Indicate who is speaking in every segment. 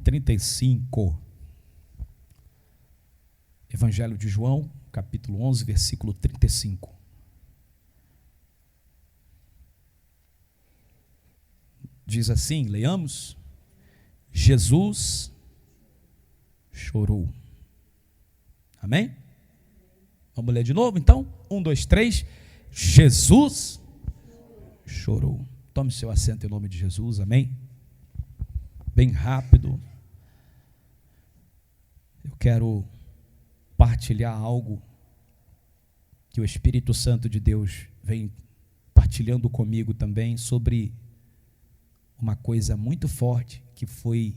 Speaker 1: 35. Evangelho de João, capítulo 11, versículo 35. Diz assim, leiamos: Jesus chorou. Amém? Vamos ler de novo então? 1, 2, 3. Jesus chorou. Tome seu assento em nome de Jesus, amém? Bem rápido. Eu quero partilhar algo que o Espírito Santo de Deus vem partilhando comigo também sobre uma coisa muito forte, que foi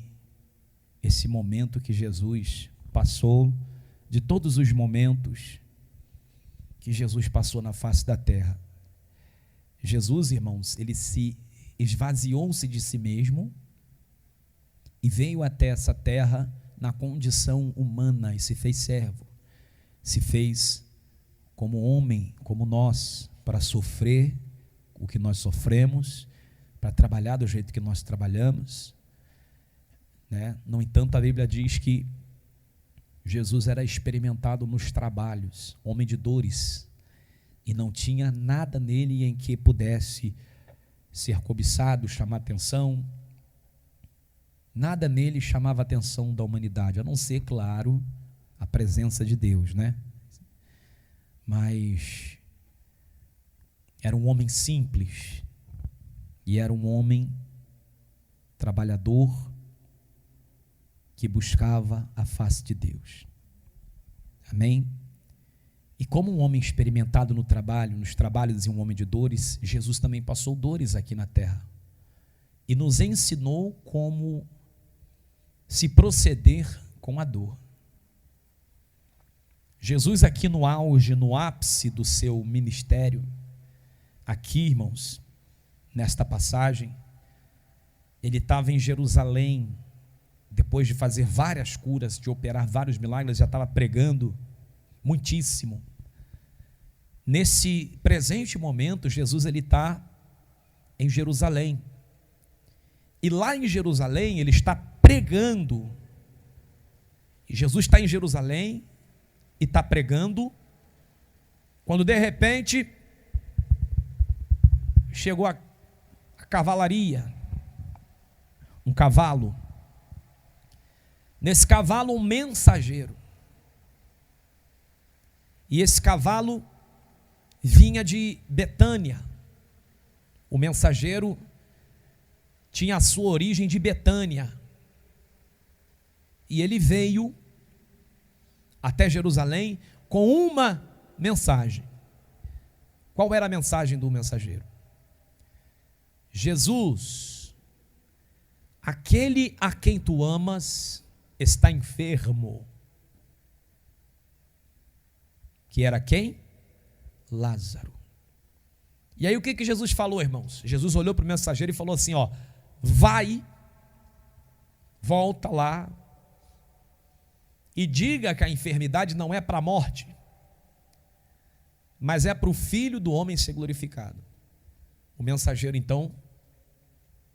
Speaker 1: esse momento que Jesus passou, de todos os momentos que Jesus passou na face da terra. Jesus, irmãos, ele se esvaziou-se de si mesmo e veio até essa terra na condição humana e se fez servo, se fez como homem, como nós, para sofrer o que nós sofremos, para trabalhar do jeito que nós trabalhamos, né? No entanto, a Bíblia diz que Jesus era experimentado nos trabalhos, homem de dores, e não tinha nada nele em que pudesse ser cobiçado, chamar atenção. Nada nele chamava a atenção da humanidade, a não ser, claro, a presença de Deus, né? Mas era um homem simples e era um homem trabalhador que buscava a face de Deus. Amém? E como um homem experimentado no trabalho, nos trabalhos e um homem de dores, Jesus também passou dores aqui na terra e nos ensinou como se proceder com a dor. Jesus aqui no auge, no ápice do seu ministério, aqui, irmãos, nesta passagem, ele estava em Jerusalém, depois de fazer várias curas, de operar vários milagres, já estava pregando muitíssimo. Nesse presente momento, Jesus ele está em Jerusalém, e lá em Jerusalém ele está pregando. E Jesus está em Jerusalém e está pregando, quando de repente chegou a cavalaria, um cavalo. Nesse cavalo um mensageiro, e esse cavalo vinha de Betânia. O mensageiro tinha a sua origem de Betânia, e ele veio até Jerusalém com uma mensagem. Qual era a mensagem do mensageiro? Jesus, aquele a quem tu amas está enfermo. Que era quem? Lázaro. E aí o que Jesus falou, irmãos? Jesus olhou para o mensageiro e falou assim, ó: vai, volta lá e diga que a enfermidade não é para a morte, mas é para o Filho do homem ser glorificado. O mensageiro então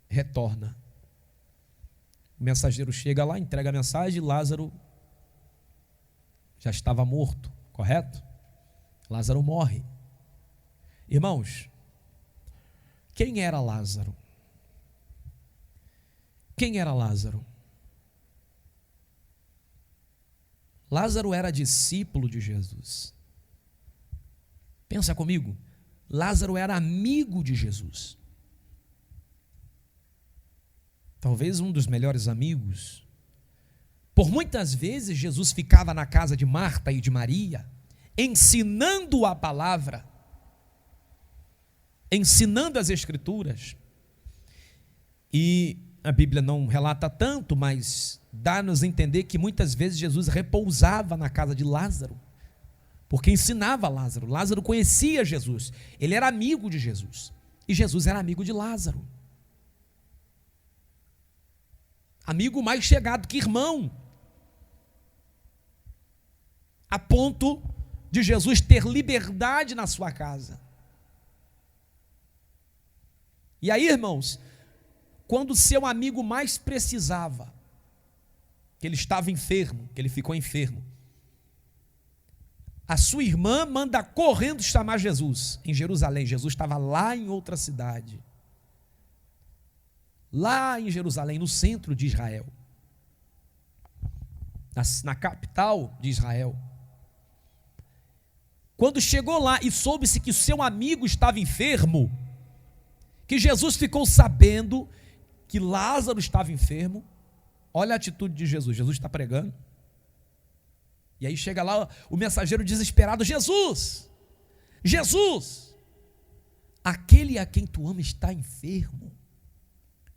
Speaker 1: retorna. O mensageiro chega lá, entrega a mensagem, e Lázaro já estava morto, correto? Lázaro morre. Irmãos, quem era Lázaro? Quem era Lázaro? Lázaro era discípulo de Jesus. Pensa comigo, Lázaro era amigo de Jesus. Talvez um dos melhores amigos. Por muitas vezes Jesus ficava na casa de Marta e de Maria, ensinando a palavra, ensinando as Escrituras. E a Bíblia não relata tanto, mas dá-nos a entender que muitas vezes Jesus repousava na casa de Lázaro, porque ensinava Lázaro. Lázaro conhecia Jesus, ele era amigo de Jesus, e Jesus era amigo de Lázaro. Amigo mais chegado que irmão, a ponto de Jesus ter liberdade na sua casa. E aí, irmãos, quando seu amigo mais precisava, que ele estava enfermo, que ele ficou enfermo. A sua irmã manda correndo chamar Jesus em Jerusalém. Jesus estava lá em outra cidade. Lá em Jerusalém, no centro de Israel. Na capital de Israel. Quando chegou lá e soube-se que o seu amigo estava enfermo, que Jesus ficou sabendo que Lázaro estava enfermo, olha a atitude de Jesus. Jesus está pregando. E aí chega lá o mensageiro desesperado: Jesus, Jesus, aquele a quem tu amas está enfermo.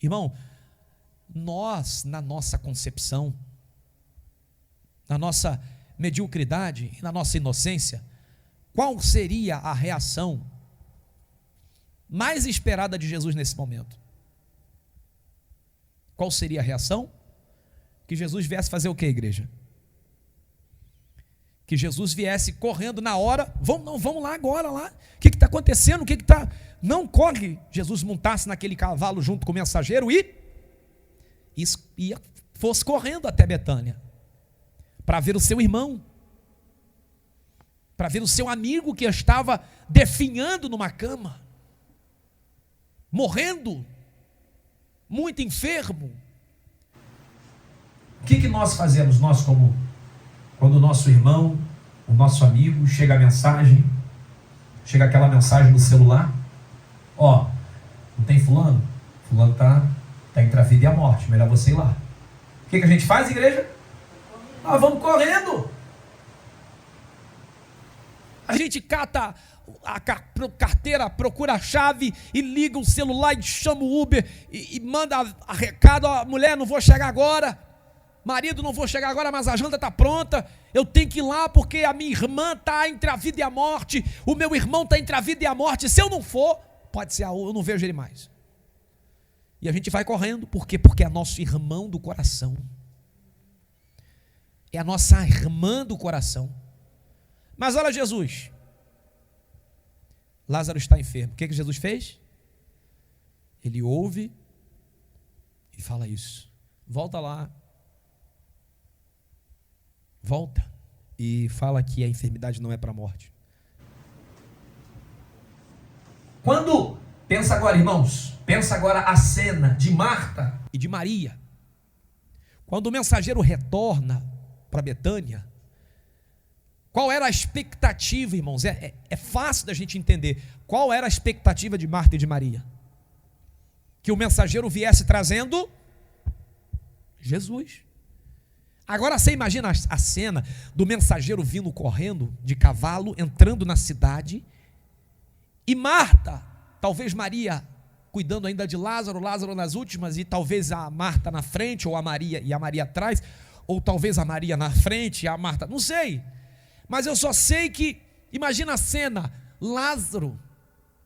Speaker 1: Irmão, nós, na nossa concepção, na nossa mediocridade, na nossa inocência, qual seria a reação mais esperada de Jesus nesse momento? Qual seria a reação? Que Jesus viesse fazer o que, igreja? Que Jesus viesse correndo na hora. Vamos lá agora, lá. O que está acontecendo? O que está... Não corre. Jesus montasse naquele cavalo junto com o mensageiro e fosse correndo até Betânia, para ver o seu irmão, para ver o seu amigo que estava definhando numa cama, morrendo, muito enfermo. O que nós fazemos, nós como... Quando o nosso irmão, o nosso amigo, chega a mensagem, chega aquela mensagem no celular: ó, não tem fulano? Fulano está entre a vida e a morte, melhor você ir lá. O que a gente faz, igreja? Nós vamos correndo. A gente cata a carteira, procura a chave e liga o celular e chama o Uber e manda a recado: ó, mulher, não vou chegar agora. Marido, não vou chegar agora, mas a janta está pronta. Eu tenho que ir lá porque a minha irmã está entre a vida e a morte. O meu irmão está entre a vida e a morte. Se eu não for, pode ser, eu não vejo ele mais. E a gente vai correndo. Por quê? Porque é nosso irmão do coração. É a nossa irmã do coração. Mas olha Jesus. Lázaro está enfermo. O que Jesus fez? Ele ouve e fala isso. Volta lá. Volta e fala que a enfermidade não é para a morte. Quando, pensa agora, irmãos, pensa agora a cena de Marta e de Maria. Quando o mensageiro retorna para Betânia, qual era a expectativa, irmãos? É fácil da gente entender. Qual era a expectativa de Marta e de Maria? Que o mensageiro viesse trazendo Jesus. Agora você imagina a cena do mensageiro vindo correndo de cavalo, entrando na cidade, e Marta, talvez Maria cuidando ainda de Lázaro, Lázaro nas últimas, e talvez a Marta na frente, ou a Maria e a Maria atrás, ou talvez a Maria na frente e a Marta, não sei. Mas eu só sei que, imagina a cena, Lázaro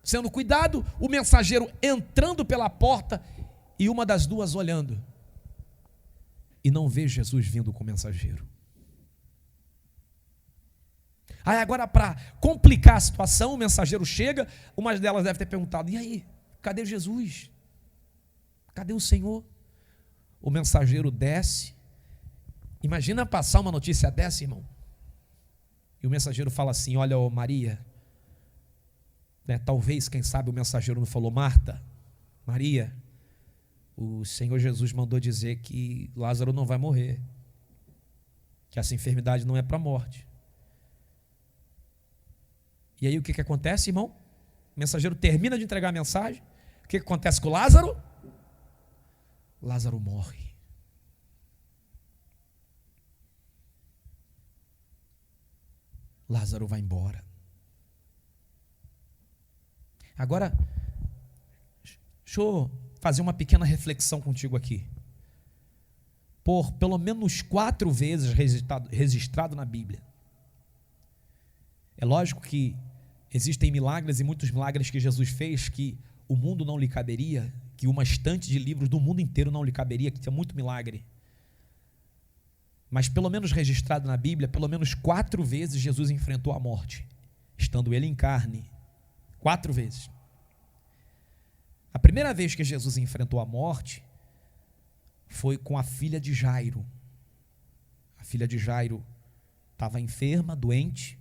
Speaker 1: sendo cuidado, o mensageiro entrando pela porta e uma das duas olhando. E não vê Jesus vindo com o mensageiro. Aí agora, para complicar a situação, o mensageiro chega, uma delas deve ter perguntado: e aí, cadê Jesus? Cadê o Senhor? O mensageiro desce. Imagina passar uma notícia dessa, irmão. E o mensageiro fala assim: olha, ô Maria, né, talvez, quem sabe, o mensageiro não falou: Marta, Maria, o Senhor Jesus mandou dizer que Lázaro não vai morrer, que essa enfermidade não é para a morte. E aí o que acontece, irmão? O mensageiro termina de entregar a mensagem. O que acontece com Lázaro? Lázaro morre. Lázaro vai embora. Agora, deixa eu fazer uma pequena reflexão contigo aqui. Por pelo menos 4 vezes registrado na Bíblia. É lógico que existem milagres e muitos milagres que Jesus fez que o mundo não lhe caberia, que uma estante de livros do mundo inteiro não lhe caberia, que tinha muito milagre. Mas pelo menos registrado na Bíblia, pelo menos 4 vezes Jesus enfrentou a morte, estando ele em carne. 4 vezes. A primeira vez que Jesus enfrentou a morte foi com a filha de Jairo. A filha de Jairo estava enferma, doente.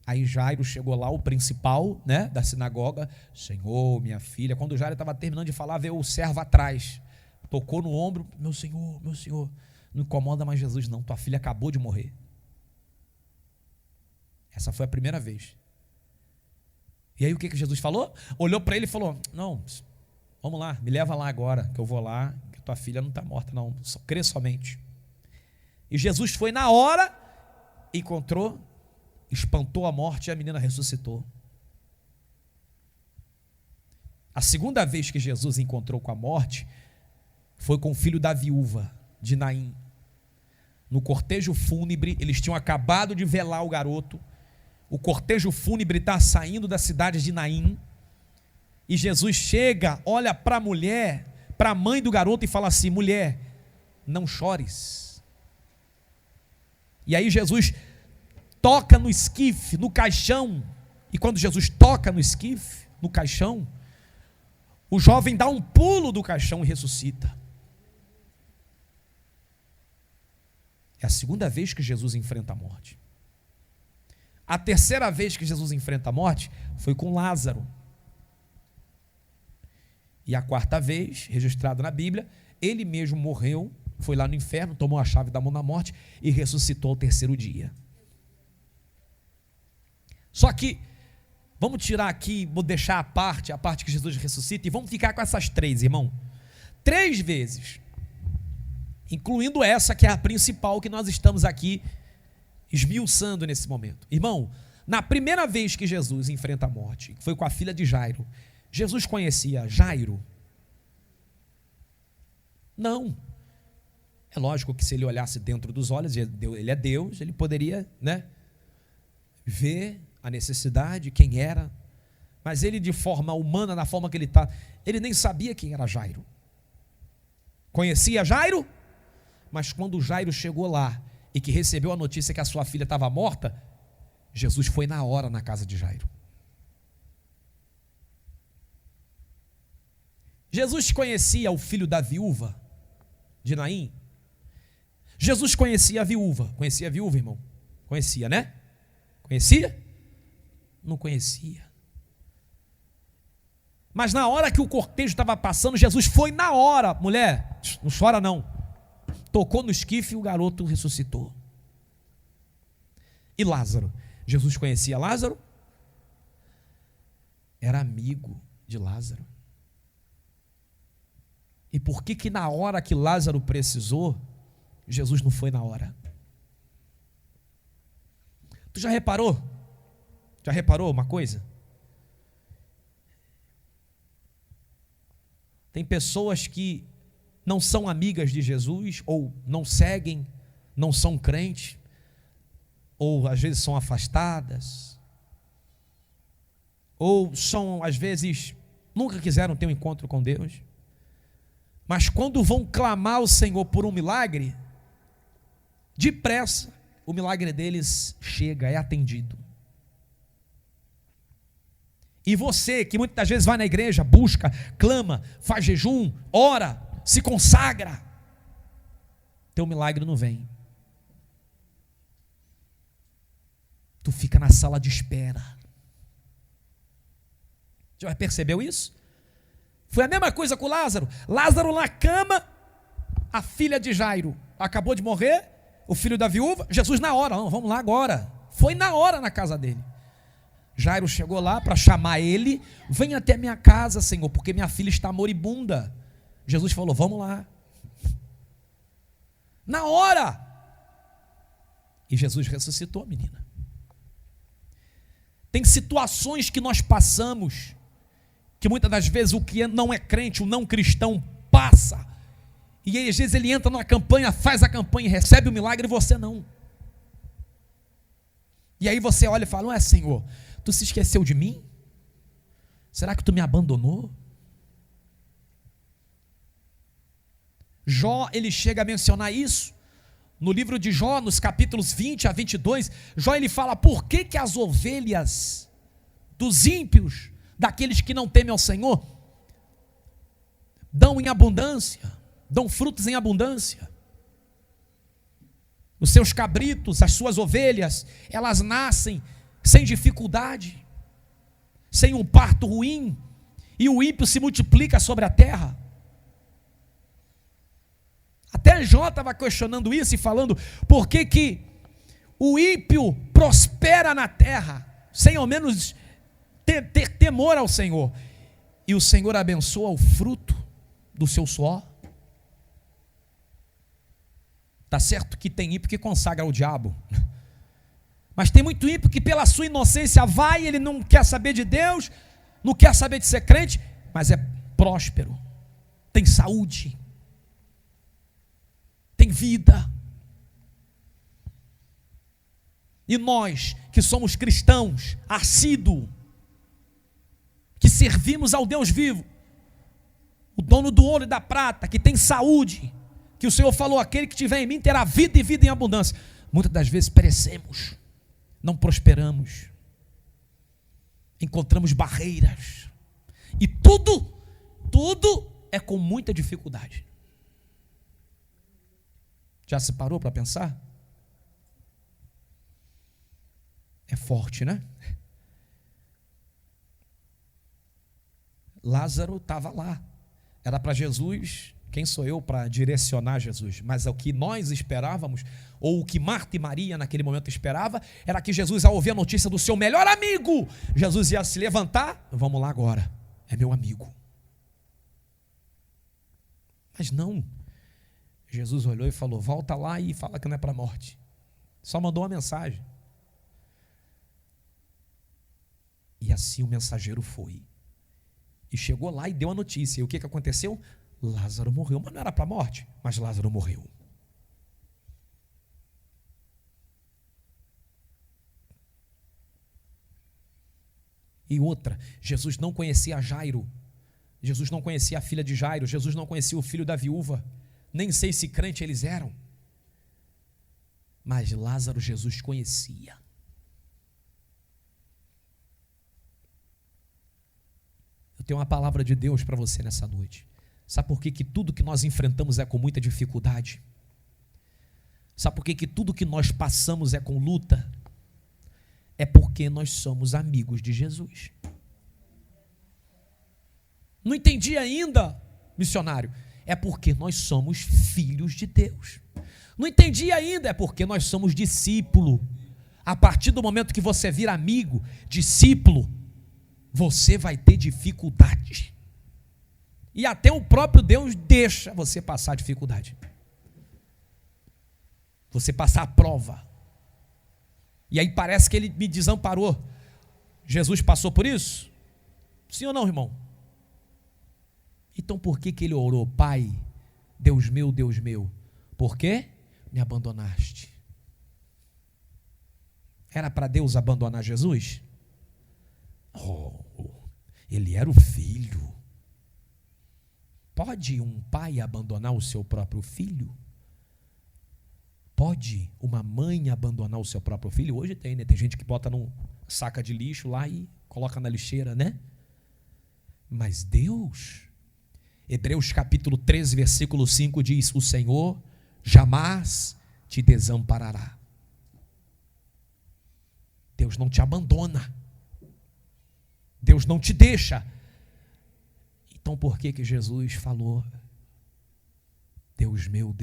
Speaker 1: Aí Jairo chegou lá, o principal, né, da sinagoga. Senhor, minha filha. Quando Jairo estava terminando de falar, veio o servo atrás. Tocou no ombro. Meu senhor, não incomoda mais Jesus não. Tua filha acabou de morrer. Essa foi a primeira vez. E aí o que Jesus falou? Olhou para ele e falou: não, vamos lá, me leva lá agora, que eu vou lá, que tua filha não está morta não, só crê somente. E Jesus foi na hora, encontrou, espantou a morte e a menina ressuscitou. A segunda vez que Jesus encontrou com a morte foi com o filho da viúva de Naim. No cortejo fúnebre, eles tinham acabado de velar o garoto. O cortejo fúnebre está saindo da cidade de Naim. E Jesus chega, olha para a mulher, para a mãe do garoto e fala assim: mulher, não chores. E aí Jesus toca no esquife, no caixão. E quando Jesus toca no esquife, no caixão, o jovem dá um pulo do caixão e ressuscita. É a segunda vez que Jesus enfrenta a morte. A terceira vez que Jesus enfrenta a morte foi com Lázaro. E a quarta vez, registrado na Bíblia, ele mesmo morreu, foi lá no inferno, tomou a chave da mão da morte e ressuscitou ao terceiro dia. Só que, vamos tirar aqui, vou deixar a parte que Jesus ressuscita, e vamos ficar com essas três, irmão. 3 vezes, incluindo essa que é a principal que nós estamos aqui esmiuçando nesse momento. Irmão, na primeira vez que Jesus enfrenta a morte, foi com a filha de Jairo, Jesus conhecia Jairo? Não. É lógico que se ele olhasse dentro dos olhos, ele é Deus, ele poderia, né, ver a necessidade, quem era, mas ele, de forma humana, na forma que ele está, ele nem sabia quem era Jairo. Conhecia Jairo? Mas quando Jairo chegou lá e que recebeu a notícia que a sua filha estava morta, Jesus foi na hora na casa de Jairo. Jesus conhecia o filho da viúva de Naim? Jesus conhecia a viúva. Conhecia a viúva, irmão? Conhecia, né? Conhecia? Não conhecia. Mas na hora que o cortejo estava passando, Jesus foi na hora. Mulher, não chora não. Tocou no esquife e o garoto ressuscitou. E Lázaro? Jesus conhecia Lázaro? Era amigo de Lázaro. E por que na hora que Lázaro precisou, Jesus não foi na hora? Tu já reparou? Já reparou uma coisa? Tem pessoas que não são amigas de Jesus, ou não seguem, não são crentes, ou às vezes são afastadas, ou são, às vezes, nunca quiseram ter um encontro com Deus, mas quando vão clamar ao Senhor por um milagre, depressa, o milagre deles chega, é atendido. E você, que muitas vezes vai na igreja, busca, clama, faz jejum, ora, se consagra, teu milagre não vem. Tu fica na sala de espera. Já percebeu isso? Foi a mesma coisa com Lázaro. Lázaro na cama, a filha de Jairo acabou de morrer, o filho da viúva, Jesus na hora, não, vamos lá agora. Foi na hora na casa dele. Jairo chegou lá para chamar ele: vem até minha casa, Senhor, porque minha filha está moribunda. Jesus falou: vamos lá. Na hora. E Jesus ressuscitou a menina. Tem situações que nós passamos, que muitas das vezes o que não é crente, o não cristão passa, e aí, às vezes ele entra numa campanha, faz a campanha e recebe o milagre, e você não. E aí você olha e fala: ué, Senhor, tu se esqueceu de mim? Será que tu me abandonou? Jó, ele chega a mencionar isso no livro de Jó, nos capítulos 20 a 22. Jó, ele fala: por que as ovelhas dos ímpios, daqueles que não temem ao Senhor, dão em abundância, dão frutos em abundância, Os seus cabritos, as suas ovelhas, elas nascem sem dificuldade, sem um parto ruim, e o ímpio se multiplica sobre a terra. Até Jó estava questionando isso e falando, por que o ímpio prospera na terra, sem ao menos ter temor ao Senhor, e o Senhor abençoa o fruto do seu suor? Está certo que tem ímpio que consagra ao diabo, mas tem muito ímpio que pela sua inocência vai, ele não quer saber de Deus, não quer saber de ser crente, mas é próspero, tem saúde, tem vida. E nós que somos cristãos, assíduos, que servimos ao Deus vivo, o dono do ouro e da prata, que tem saúde, que o Senhor falou, aquele que tiver em mim terá vida e vida em abundância. Muitas das vezes perecemos, não prosperamos, encontramos barreiras, e tudo é com muita dificuldade. Já se parou para pensar? É forte, né? Lázaro estava lá, era para Jesus. Quem sou eu para direcionar Jesus? Mas o que nós esperávamos, ou o que Marta e Maria naquele momento esperavam, era que Jesus, ao ouvir a notícia do seu melhor amigo, Jesus ia se levantar, vamos lá agora, é meu amigo. Mas não, Jesus olhou e falou, volta lá e fala que não é para a morte. Só mandou uma mensagem. E assim o mensageiro foi, e chegou lá e deu a notícia. E o que aconteceu? Lázaro morreu, mas não era para a morte, mas Lázaro morreu. E outra, Jesus não conhecia Jairo, Jesus não conhecia a filha de Jairo, Jesus não conhecia o filho da viúva, nem sei se crente eles eram, mas Lázaro Jesus conhecia. Eu tenho uma palavra de Deus para você nessa noite. Sabe por que tudo que nós enfrentamos é com muita dificuldade? Sabe por que tudo que nós passamos é com luta? É porque nós somos amigos de Jesus. Não entendi ainda, missionário. É porque nós somos filhos de Deus. Não entendi ainda, é porque nós somos discípulo. A partir do momento que você vira amigo, discípulo, você vai ter dificuldade. E até o próprio Deus deixa você passar a dificuldade. Você passar a prova. E aí parece que ele me desamparou. Jesus passou por isso? Sim ou não, irmão? Então por que ele orou? Pai, Deus meu, por que me abandonaste? Era para Deus abandonar Jesus? Oh, ele era o filho. Pode um pai abandonar o seu próprio filho? Pode uma mãe abandonar o seu próprio filho? Hoje tem, né? Tem gente que bota num saca de lixo lá e coloca na lixeira, né? Mas Deus, Hebreus capítulo 13, versículo 5 diz, o Senhor jamais te desamparará. Deus não te abandona. Deus não te deixa. Então por que Jesus falou, Deus meu,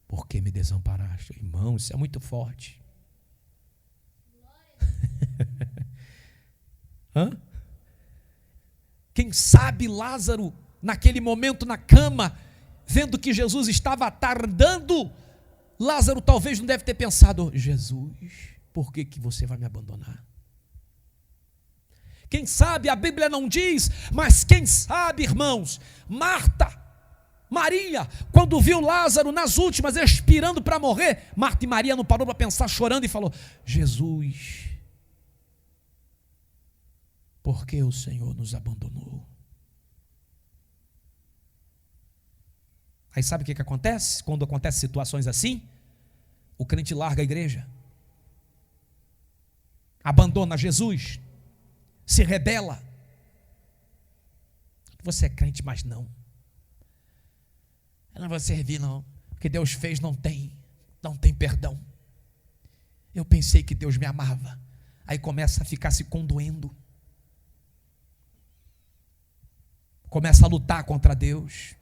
Speaker 1: por que me desamparaste? Irmão, isso é muito forte. Hã? Quem sabe Lázaro, naquele momento na cama, vendo que Jesus estava tardando, Lázaro talvez não deve ter pensado, Jesus, por que você vai me abandonar? Quem sabe, a Bíblia não diz, mas quem sabe, irmãos, Marta, Maria, quando viu Lázaro nas últimas, expirando para morrer, Marta e Maria não parou para pensar, chorando, e falou, Jesus, por que o Senhor nos abandonou? Aí sabe o que acontece? Quando acontecem situações assim, o crente larga a igreja, abandona Jesus, se rebela. Você é crente, mas não. Eu não vou servir não, o que Deus fez não tem. não tem perdão. Eu pensei que Deus me amava. Aí começa a ficar se condoendo. Começa a lutar contra Deus.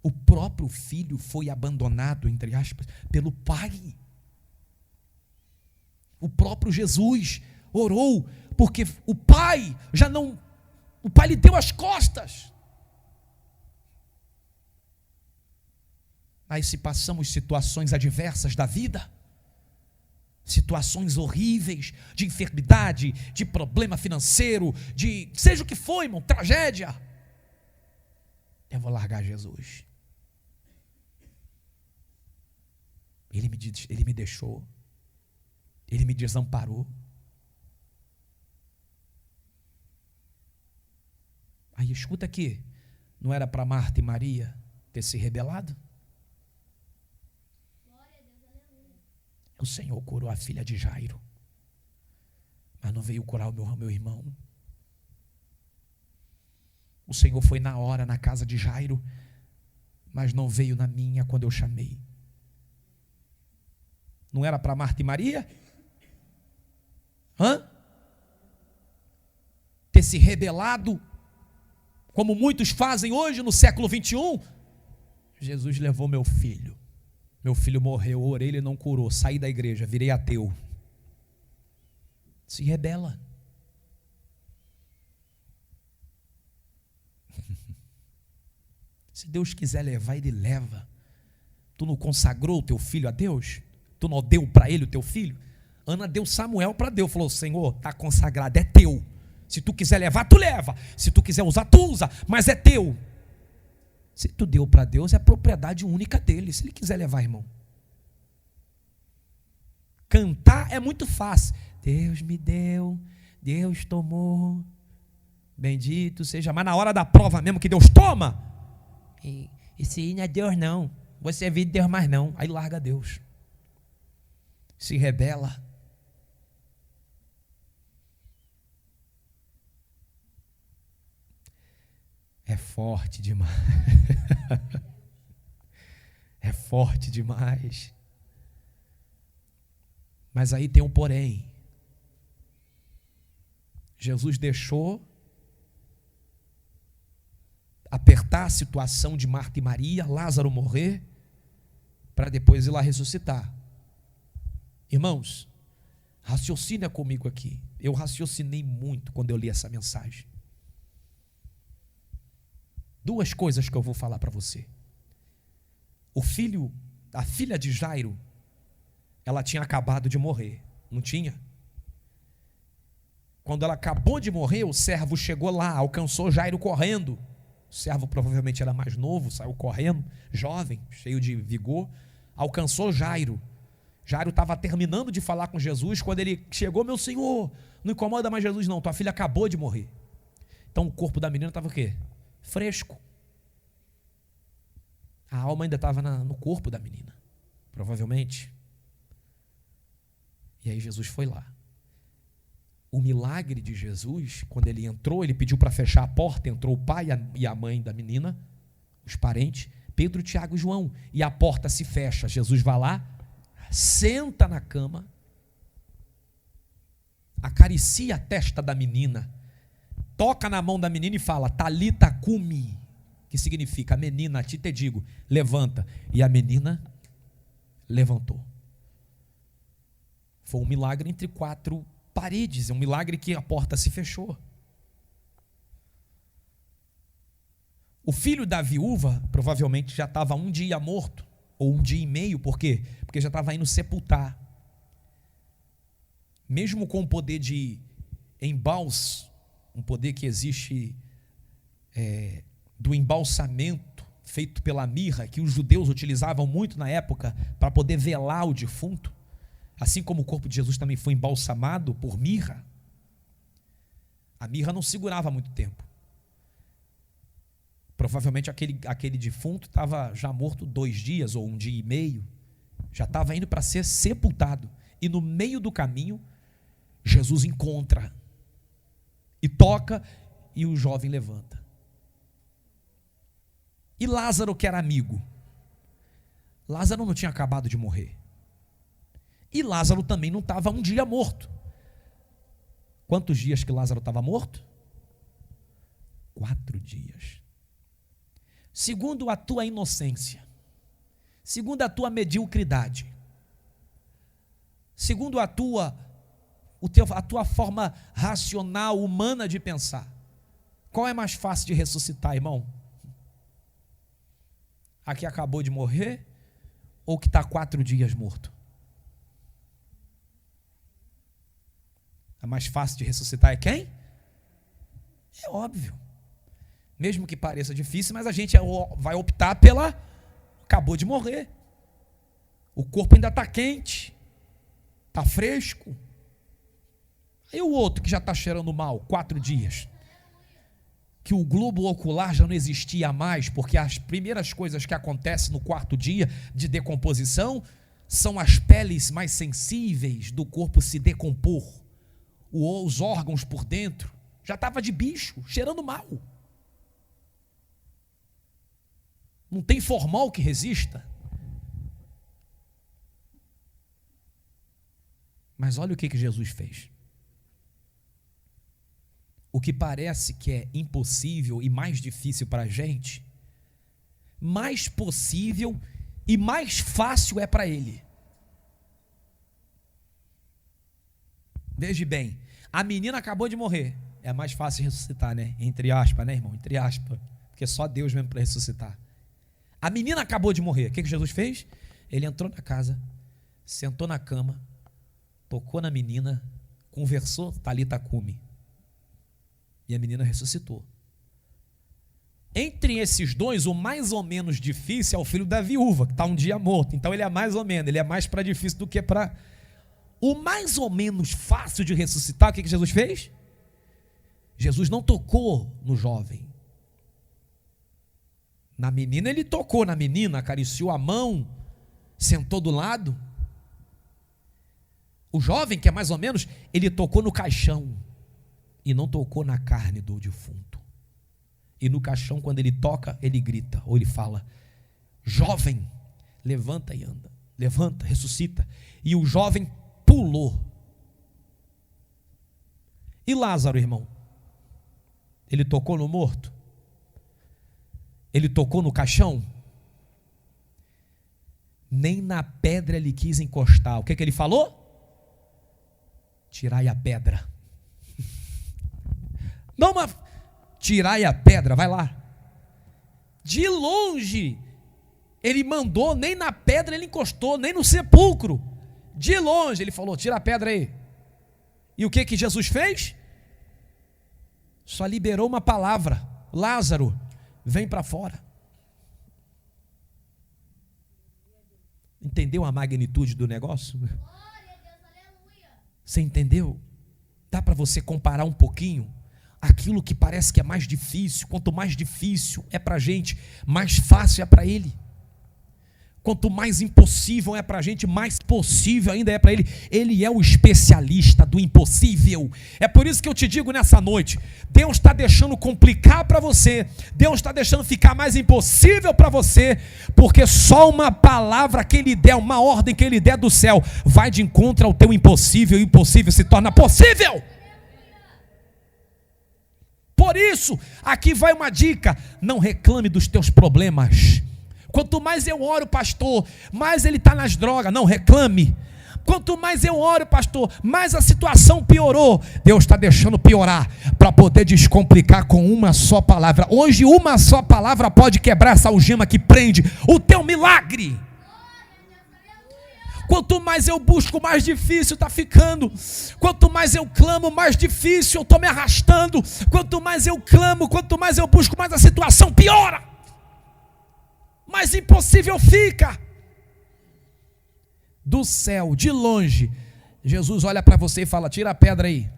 Speaker 1: O próprio filho foi abandonado, entre aspas, pelo pai. O próprio Jesus orou, porque o pai lhe deu as costas. Aí se passamos situações adversas da vida, situações horríveis, de enfermidade, de problema financeiro, de seja o que for, irmão, tragédia. Eu vou largar Jesus. Ele me deixou. Ele me desamparou. Aí escuta aqui, não era para Marta e Maria ter se rebelado? O Senhor curou a filha de Jairo, mas não veio curar o meu irmão. O Senhor foi na hora na casa de Jairo, mas não veio na minha quando eu chamei. Não era para Marta e Maria? Ter se rebelado, como muitos fazem hoje no século 21? Jesus levou meu filho. Meu filho morreu, eu orei, ele não curou. Saí da igreja, virei ateu. Se rebela. Se Deus quiser levar, Ele leva. Tu não consagrou o teu filho a Deus? Tu não deu para ele o teu filho? Ana deu Samuel para Deus. Falou, Senhor, está consagrado, é teu. Se tu quiser levar, tu leva. Se tu quiser usar, tu usa. Mas é teu. Se tu deu para Deus, é propriedade única dele. Se ele quiser levar, irmão. Cantar é muito fácil. Deus me deu, Deus tomou, bendito seja. Mas na hora da prova mesmo que Deus toma, isso aí não é Deus não. Você é vida de Deus mais não. Aí larga Deus. Se rebela. É forte demais. É forte demais. Mas aí tem um porém. Jesus deixou apertar a situação de Marta e Maria, Lázaro morrer, para depois ir lá ressuscitar. Irmãos, raciocina comigo aqui. Eu raciocinei muito quando eu li essa mensagem. Duas coisas que eu vou falar para você. A filha de Jairo, ela tinha acabado de morrer, não tinha? Quando ela acabou de morrer, o servo chegou lá, alcançou Jairo correndo. O servo provavelmente era mais novo, saiu correndo, jovem, cheio de vigor, alcançou Jairo. Jairo estava terminando de falar com Jesus, quando ele chegou, meu senhor, não incomoda mais Jesus não, tua filha acabou de morrer. Então o corpo da menina estava o quê? Fresco. A alma ainda estava no corpo da menina, provavelmente. E aí Jesus foi lá. O milagre de Jesus, quando ele entrou, ele pediu para fechar a porta, entrou o pai e a mãe da menina, os parentes, Pedro, Tiago e João, e a porta se fecha. Jesus vai lá, senta na cama, acaricia a testa da menina, toca na mão da menina e fala, Talita cumi, que significa, menina, a ti te digo, levanta. E a menina levantou. Foi um milagre entre quatro paredes, um milagre que a porta se fechou. O filho da viúva provavelmente já estava um dia morto, ou um dia e meio, por quê? Porque já estava indo sepultar. Mesmo com o poder de embalse, um poder que existe do embalsamento feito pela mirra, que os judeus utilizavam muito na época para poder velar o defunto, assim como o corpo de Jesus também foi embalsamado por mirra. A mirra não segurava muito tempo. Provavelmente aquele defunto estava já morto 2 dias ou um dia e meio, já estava indo para ser sepultado, e no meio do caminho Jesus encontra e toca, e o jovem levanta. E Lázaro, que era amigo, Lázaro não tinha acabado de morrer. E Lázaro também não estava um dia morto. Quantos dias que Lázaro estava morto? 4 dias. Segundo a tua inocência, segundo a tua mediocridade, segundo a tua forma racional, humana de pensar, qual é mais fácil de ressuscitar, irmão? A que acabou de morrer ou que está 4 dias morto? A mais fácil de ressuscitar é quem? É óbvio. Mesmo que pareça difícil, mas a gente vai optar pela... Acabou de morrer. O corpo ainda está quente. Está fresco. E o outro que já está cheirando mal, 4 dias. Que o globo ocular já não existia mais, porque as primeiras coisas que acontecem no 4º dia de decomposição são as peles mais sensíveis do corpo se decompor. Os órgãos por dentro, já estava de bicho, cheirando mal. Não tem formol que resista. Mas olha o que Jesus fez. O que parece que é impossível e mais difícil para a gente, mais possível e mais fácil é para ele. Veja bem, a menina acabou de morrer. É mais fácil ressuscitar, né? Entre aspas, né, irmão? Entre aspas. Porque só Deus mesmo para ressuscitar. A menina acabou de morrer. O que Jesus fez? Ele entrou na casa, sentou na cama, tocou na menina, conversou, Talita cumi. E a menina ressuscitou. Entre esses dois, o mais ou menos difícil é o filho da viúva, que está um dia morto. Então ele é mais ou menos, ele é mais para difícil do que para... O mais ou menos fácil de ressuscitar, o que Jesus fez? Jesus não tocou no jovem. Na menina ele tocou na menina, acariciou a mão, sentou do lado. O jovem, que é mais ou menos, ele tocou no caixão e não tocou na carne do defunto. E no caixão, quando ele toca, ele grita, ou ele fala: jovem, levanta e anda, levanta, ressuscita. E o jovem pulou. E Lázaro, irmão? Ele tocou no morto? Ele tocou no caixão? Nem na pedra ele quis encostar. O que ele falou? Tirai a pedra. Não, mas tirai a pedra, vai lá. De longe, ele mandou, nem na pedra ele encostou, nem no sepulcro. De longe, ele falou: tira a pedra aí. E o que Jesus fez? Só liberou uma palavra: Lázaro, vem para fora. Entendeu a magnitude do negócio? Você entendeu? Dá para você comparar um pouquinho aquilo que parece que é mais difícil. Quanto mais difícil é para a gente, mais fácil é para ele. Quanto mais impossível é para a gente, mais possível ainda é para ele. Ele é o especialista do impossível. É por isso que eu te digo nessa noite: Deus está deixando complicar para você, Deus está deixando ficar mais impossível para você, porque só uma palavra que Ele der, uma ordem que Ele der do céu, vai de encontro ao teu impossível, e o impossível se torna possível. Por isso, aqui vai uma dica: não reclame dos teus problemas. Quanto mais eu oro, pastor, mais ele está nas drogas. Não reclame. Quanto mais eu oro, pastor, mais a situação piorou. Deus está deixando piorar para poder descomplicar com uma só palavra. Hoje uma só palavra pode quebrar essa algema que prende o teu milagre. Quanto mais eu busco, mais difícil está ficando. Quanto mais eu clamo, mais difícil eu estou me arrastando. Quanto mais eu clamo, quanto mais eu busco, mais a situação piora. Mais impossível fica. Do céu, de longe, Jesus olha para você e fala: tira a pedra aí.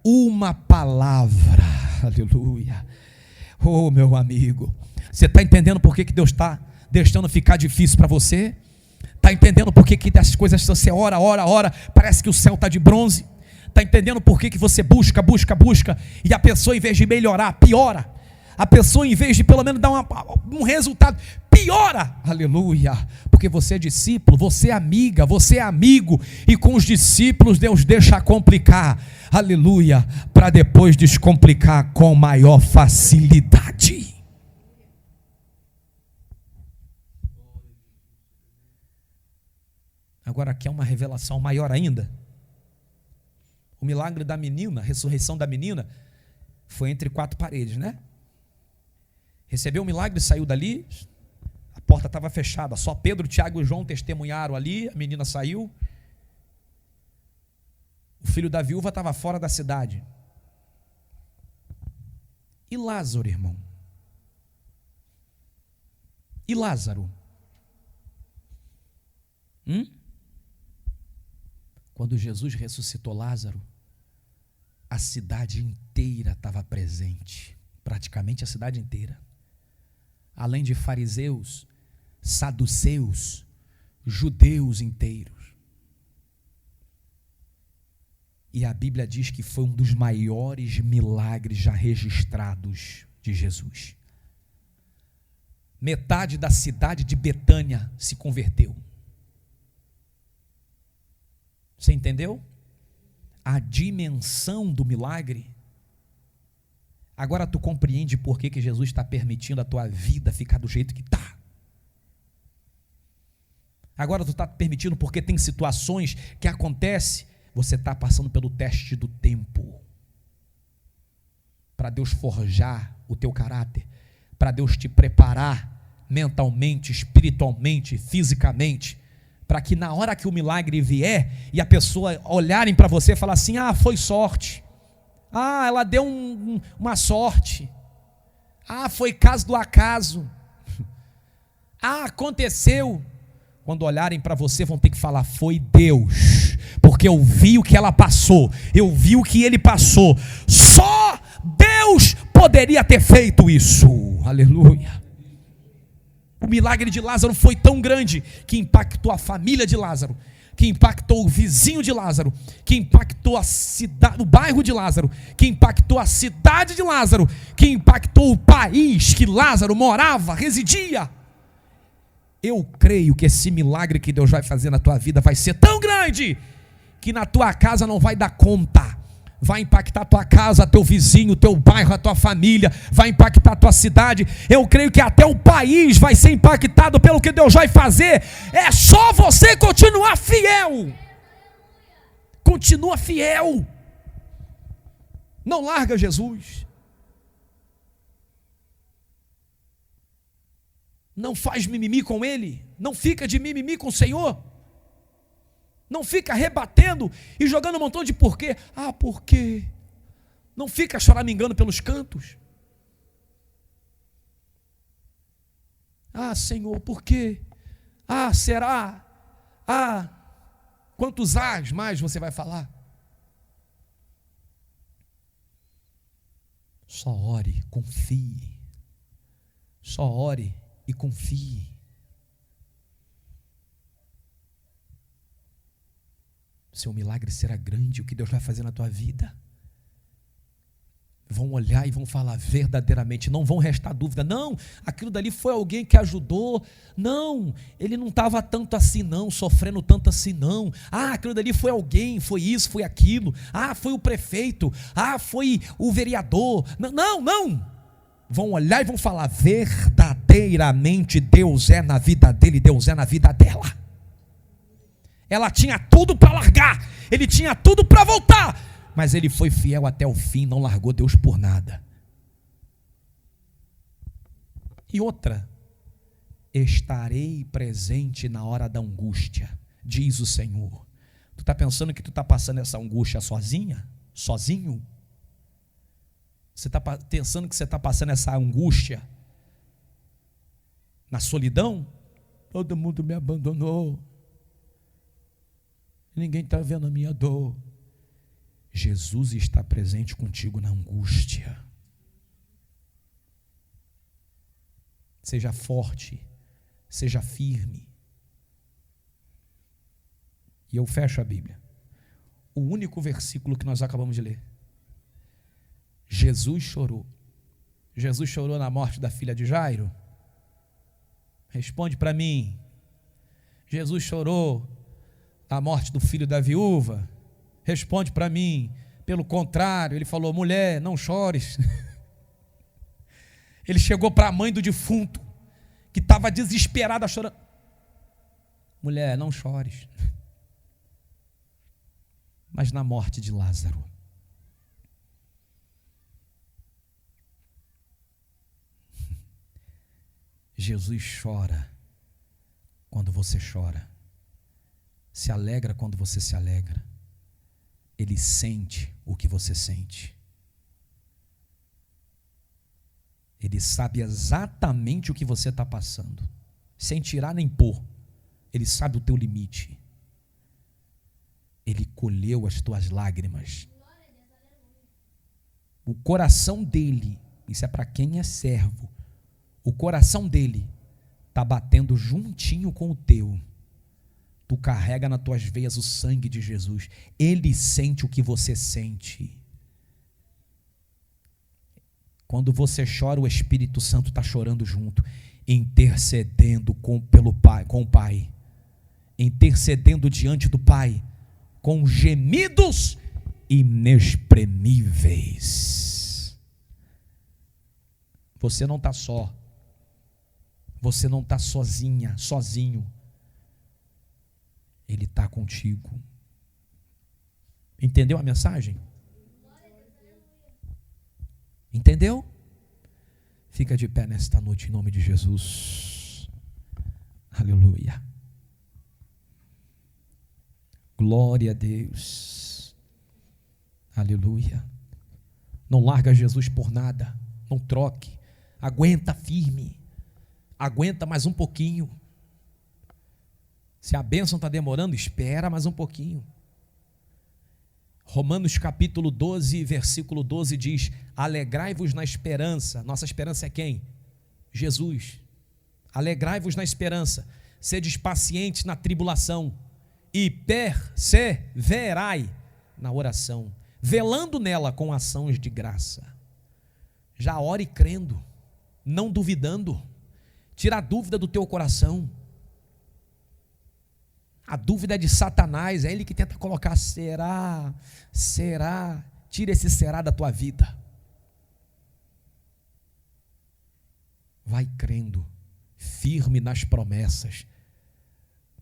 Speaker 1: Uma palavra. Aleluia. Oh, meu amigo, você está entendendo por que Deus está deixando ficar difícil para você? Está entendendo por que as coisas, você ora, parece que o céu está de bronze? Está entendendo por que você busca, e a pessoa, em vez de melhorar, piora? a pessoa, em vez de pelo menos dar um resultado, piora. Aleluia. Porque você é discípulo, você é amiga, você é amigo, e com os discípulos Deus deixa complicar. Aleluia. Para depois descomplicar com maior facilidade. Agora quer uma revelação maior ainda? O milagre da menina, a ressurreição da menina, foi entre 4 paredes, né? Recebeu o milagre, saiu dali, a porta estava fechada, só Pedro, Tiago e João testemunharam ali, a menina saiu. O filho da viúva estava fora da cidade. E Lázaro, irmão? E Lázaro? Quando Jesus ressuscitou Lázaro, a cidade inteira estava presente, praticamente a cidade inteira. Além de fariseus, saduceus, judeus inteiros. E a Bíblia diz que foi um dos maiores milagres já registrados de Jesus. Metade da cidade de Betânia se converteu. Você entendeu? A dimensão do milagre. Agora tu compreende por que Jesus está permitindo a tua vida ficar do jeito que está. Agora tu está permitindo porque tem situações que acontecem. Você está passando pelo teste do tempo. Para Deus forjar o teu caráter. Para Deus te preparar mentalmente, espiritualmente, fisicamente. Para que na hora que o milagre vier e a pessoa olharem para você e falar assim: ah, foi sorte, ah, ela deu uma sorte, ah, foi caso do acaso, ah, aconteceu. Quando olharem para você vão ter que falar: foi Deus, porque eu vi o que ela passou, eu vi o que ele passou, só Deus poderia ter feito isso. Aleluia. O milagre de Lázaro foi tão grande que impactou a família de Lázaro, que impactou o vizinho de Lázaro, que impactou a cidade, o bairro de Lázaro, que impactou a cidade de Lázaro, que impactou o país que Lázaro morava, residia. Eu creio que esse milagre que Deus vai fazer na tua vida vai ser tão grande que na tua casa não vai dar conta. Vai impactar a tua casa, teu vizinho, teu bairro, a tua família, vai impactar a tua cidade. Eu creio que até o país vai ser impactado pelo que Deus vai fazer. É só você continuar fiel. Continua fiel. Não larga Jesus. Não faz mimimi com Ele. Não fica de mimimi com o Senhor. Não fica rebatendo e jogando um montão de porquê. Ah, por quê? Não fica choramingando pelos cantos. Ah, Senhor, por quê? Ah, será? Ah, quantos ás mais você vai falar? Só ore, confie. Só ore e confie. Seu milagre será grande, o que Deus vai fazer na tua vida. Vão olhar e vão falar verdadeiramente, não vão restar dúvida. Não, aquilo dali foi alguém que ajudou. Não, ele não estava tanto assim não, sofrendo tanto assim não. Ah, aquilo dali foi alguém, foi isso, foi aquilo. Ah, foi o prefeito. Ah, foi o vereador. Não. Vão olhar e vão falar, verdadeiramente Deus é na vida dele, Deus é na vida dela. Ela tinha tudo para largar, ele tinha tudo para voltar, mas ele foi fiel até o fim, não largou Deus por nada. E outra, estarei presente na hora da angústia, diz o Senhor. Tu está pensando que tu está passando essa angústia sozinha? Sozinho? Você está pensando que você está passando essa angústia na solidão? Todo mundo me abandonou. Ninguém está vendo a minha dor. Jesus está presente contigo na angústia. Seja forte, seja firme. E eu fecho a Bíblia. O único versículo que nós acabamos de ler. Jesus chorou Jesus chorou na morte da filha de Jairo? Responde para mim. Jesus chorou na morte do filho da viúva? Responde para mim. Pelo contrário, ele falou: mulher, não chores. Ele chegou para a mãe do defunto, que estava desesperada, chorando: mulher, não chores. Mas na morte de Lázaro, Jesus chora quando você chora, se alegra quando você se alegra. Ele sente o que você sente. Ele sabe exatamente o que você está passando, sem tirar nem pôr. Ele sabe o teu limite. Ele colheu as tuas lágrimas. O coração dele, isso é para quem é servo, o coração dele está batendo juntinho com o teu. Tu carrega nas tuas veias o sangue de Jesus. Ele sente o que você sente. Quando você chora, o Espírito Santo está chorando junto, intercedendo com o Pai, intercedendo diante do Pai, com gemidos inexprimíveis. Você não está só, você não está sozinha, sozinho. Ele está contigo. Entendeu a mensagem? Entendeu? Fica de pé nesta noite em nome de Jesus. Aleluia. Glória a Deus. Aleluia. Não larga Jesus por nada. Não troque. Aguenta firme. Aguenta mais um pouquinho. Se a bênção está demorando, espera mais um pouquinho. Romanos capítulo 12, versículo 12 diz: alegrai-vos na esperança. Nossa esperança é quem? Jesus. Alegrai-vos na esperança, sedes pacientes na tribulação e perseverai na oração, velando nela com ações de graça. Já ore crendo, não duvidando. Tira a dúvida do teu coração. A dúvida é de Satanás, é ele que tenta colocar será. Tira esse será da tua vida. Vai crendo, firme nas promessas.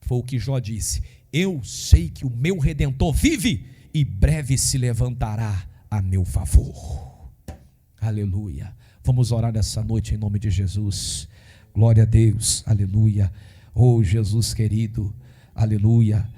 Speaker 1: Foi o que Jó disse: eu sei que o meu Redentor vive e breve se levantará a meu favor. Aleluia. Vamos orar nessa noite em nome de Jesus. Glória a Deus, aleluia. Oh Jesus querido, aleluia.